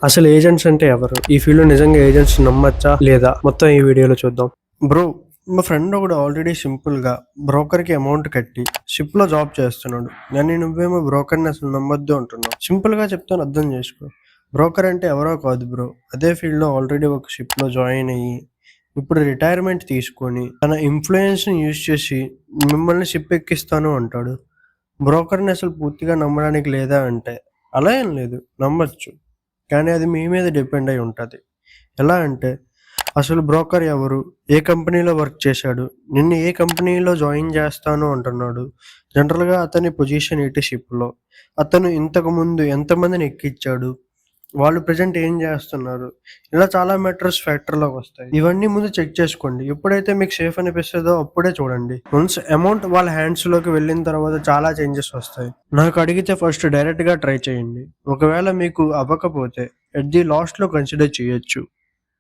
అసలు ఏజెంట్స్ అంటే ఎవరు? ఈ ఫీల్డ్‌లో నిజంగా ఏజెంట్స్ నమ్మచ్చా? లేదా? మొత్తం ఈ వీడియోలో చూద్దాం. బ్రో, మా ఫ్రెండ్ ఒకడు ఆల్రెడీ సింపుల్‌గా బ్రోకర్‌కి అమౌంట్ కట్టి షిప్‌లో జాబ్ చేస్తున్నాడు. కానీ నువ్వేమో బ్రోకర్‌ని అసలు నమ్మొద్దు అంటున్నావు. సింపుల్‌గా చెప్తాను, అర్థం చేసుకో. బ్రోకర్ అంటే ఎవరో కాదు బ్రో. అదే ఫీల్డ్‌లో ఆల్రెడీ ఒక షిప్‌లో జాయిన్ అయ్యి, ఇప్పుడు రిటైర్మెంట్ తీసుకొని, తన ఇన్‌ఫ్లుయెన్స్‌ని యూజ్ చేసి మిమ్మల్ని షిప్ ఎక్కిస్తాను అంటాడు. బ్రోకర్‌ని అసలు పూర్తిగా నమ్మడానికి లేదా అంటే, అలా ఏం లేదు, నమ్మొచ్చు. కానీ అది మీ మీద డిపెండ్ అయి ఉంటది. ఎలా అంటే, అసలు బ్రోకర్ ఎవరు? ఏ కంపెనీలో వర్క్ చేశాడు? నిన్ను ఏ కంపెనీలో జాయిన్ చేస్తాను అంటున్నాడు? జనరల్‌గా అతని పొజిషన్ ఏంటి షిప్‌లో? అతను ఇంతకుముందు ఎంతమందిని ఎక్కిచ్చాడు? వాళ్ళు ప్రెజెంట్ ఏం జేస్తున్నారు? ఇలా చాలా మ్యాటర్స్ ఫ్యాక్టర్‌లోకొస్తాయి. ఇవన్నీ ముందు చెక్ చేసుకోండి. ఎప్పుడైతే మీకు సేఫ్ అనిపిస్తదో అప్పుడే చూడండి. వన్స్ అమౌంట్ వాళ్ళ హ్యాండ్స్‌లోకి వెళ్ళిన తర్వాత చాలా చేంజెస్ వస్తాయి. నాకు అడిగితే ఫస్ట్ డైరెక్ట్‌గా ట్రై చేయండి. ఒకవేళ మీకు అవ్వకపోతే ఎట్ ది లాస్ట్‌లో కన్సిడర్ చేయొచ్చు.